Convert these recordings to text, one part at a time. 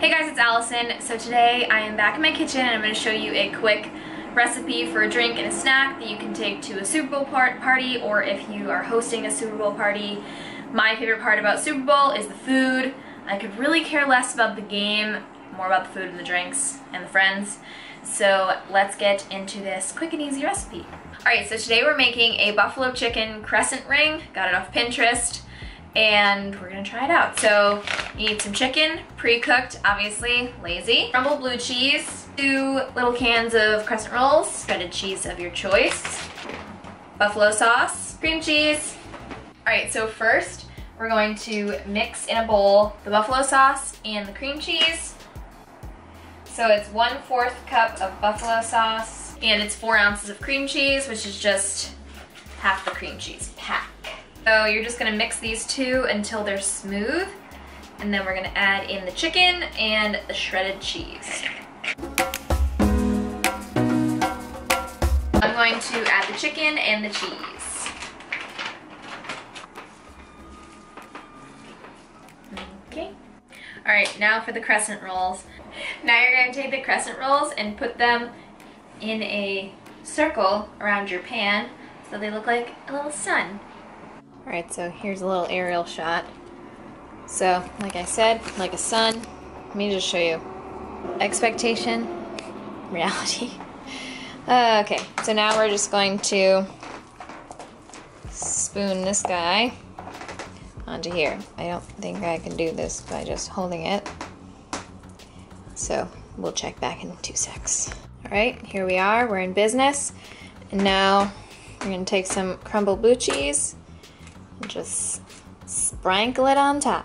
Hey guys, it's Allison. So today I am back in my kitchen and I'm going to show you a quick recipe for a drink and a snack that you can take to a Super Bowl party, or if you are hosting a Super Bowl party. My favorite part about Super Bowl is the food. I could really care less about the game, more about the food and the drinks and the friends. So let's get into this quick and easy recipe. Alright, so today we're making a buffalo chicken crescent ring. Got it off Pinterest. And we're gonna try it out. So you need some chicken, pre-cooked, obviously, lazy. Crumbled blue cheese, 2 little cans of Crescent Rolls, shredded cheese of your choice, buffalo sauce, cream cheese. All right, so first we're going to mix in a bowl the buffalo sauce and the cream cheese. So it's 1/4 cup of buffalo sauce and it's 4 ounces of cream cheese, which is just half the cream cheese pack. So you're just gonna mix these two until they're smooth, and then we're gonna add in the chicken and the shredded cheese. I'm going to add the chicken and the cheese. Okay. All right, now for the crescent rolls. Now you're gonna take the crescent rolls and put them in a circle around your pan so they look like a little sun. Alright, so here's a little aerial shot. So, like I said, like a sun. Let me just show you. Expectation, reality. Okay, so now we're just going to spoon this guy onto here. I don't think I can do this by just holding it. So, we'll check back in 2 secs. Alright, here we are, we're in business. And now we're going to take some crumbled blue cheese and just sprinkle it on top.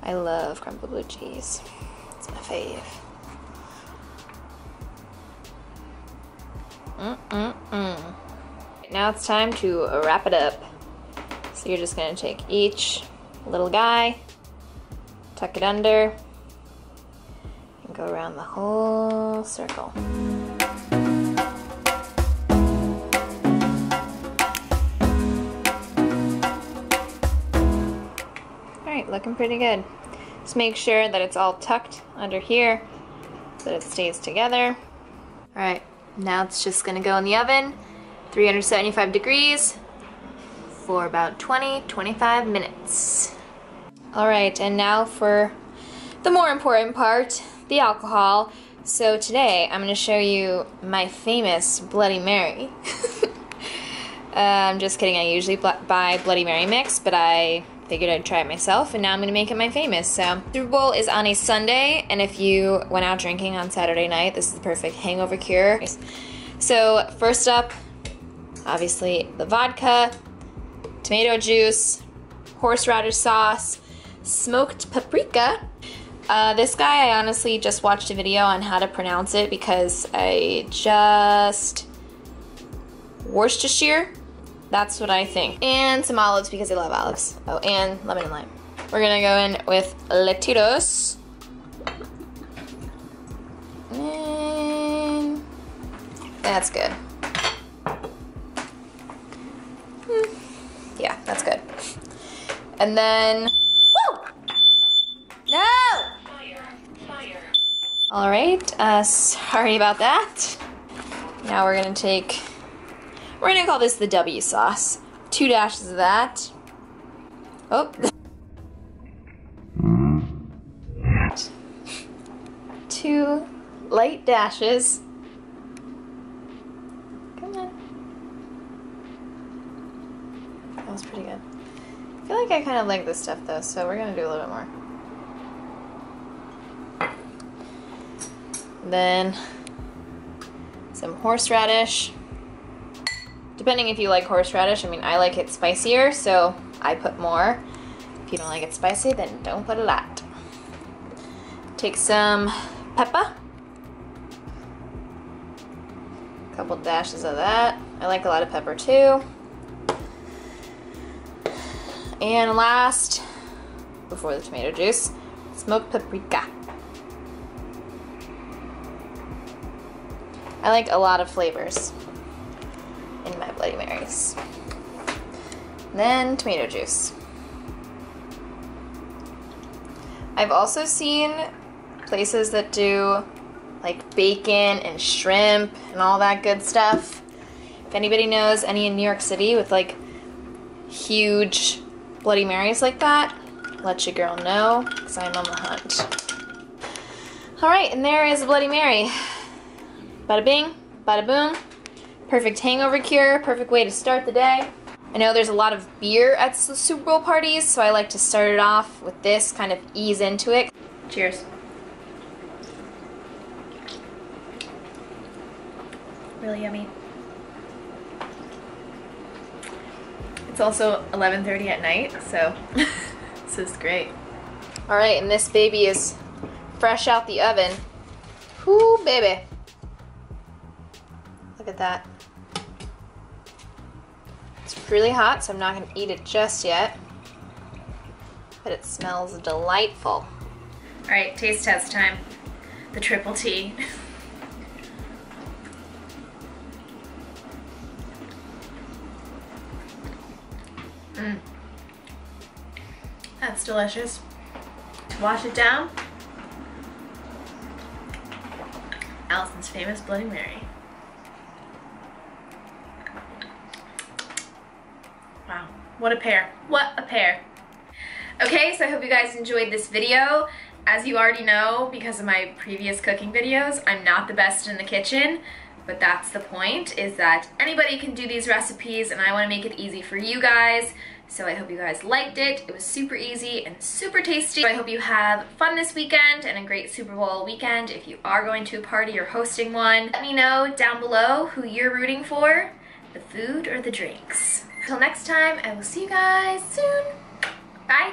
I love crumbled blue cheese. It's my fave. Now it's time to wrap it up. So you're just gonna take each little guy, tuck it under, and go around the whole circle. Alright, looking pretty good. Just make sure that it's all tucked under here so that it stays together. Alright, now it's just gonna go in the oven, 375 degrees for about 20-25 minutes. Alright, and now for the more important part, the alcohol. So today I'm gonna show you my famous Bloody Mary. I'm just kidding, I usually buy Bloody Mary mix, but I figured I'd try it myself, and now I'm gonna make it my famous. So Super Bowl is on a Sunday, and if you went out drinking on Saturday night, this is the perfect hangover cure. So first up, obviously the vodka, tomato juice, horseradish sauce, smoked paprika. This guy, I honestly just watched a video on how to pronounce it because Worcestershire. That's what I think. And some olives because I love olives. Oh, and lemon and lime. We're gonna go in with Latidos. And that's good. Yeah, that's good. And then, woo! No! Fire. All right, sorry about that. Now we're gonna call this the W sauce. 2 dashes of that. Oh. 2 light dashes. Come on. That was pretty good. I feel like I kind of like this stuff though, so we're gonna do a little bit more. Then some horseradish. Depending if you like horseradish, I mean, I like it spicier, so I put more. If you don't like it spicy, then don't put a lot. Take some pepper. A couple dashes of that. I like a lot of pepper too. And last, before the tomato juice, smoked paprika. I like a lot of flavors in my Bloody Marys. Then tomato juice. I've also seen places that do like bacon and shrimp and all that good stuff. If anybody knows any in New York City with like huge Bloody Marys like that, let your girl know, because I'm on the hunt. Alright, and there is a Bloody Mary. Bada bing, bada boom. Perfect hangover cure, perfect way to start the day. I know there's a lot of beer at Super Bowl parties, so I like to start it off with this, kind of ease into it. Cheers. Really yummy. It's also 11:30 at night, so this is great. Alright, and this baby is fresh out the oven. Whoo, baby. Look at that. It's really hot, so I'm not going to eat it just yet. But it smells delightful. Alright, taste test time. The triple T. That's delicious. To wash it down, Allison's famous Bloody Mary. Wow, what a pair. What a pair. Okay, so I hope you guys enjoyed this video. As you already know, because of my previous cooking videos, I'm not the best in the kitchen, but that's the point, is that anybody can do these recipes, and I want to make it easy for you guys. So I hope you guys liked it. It was super easy and super tasty. I hope you have fun this weekend and a great Super Bowl weekend if you are going to a party or hosting one. Let me know down below who you're rooting for, the food or the drinks. Until next time, I will see you guys soon. Bye.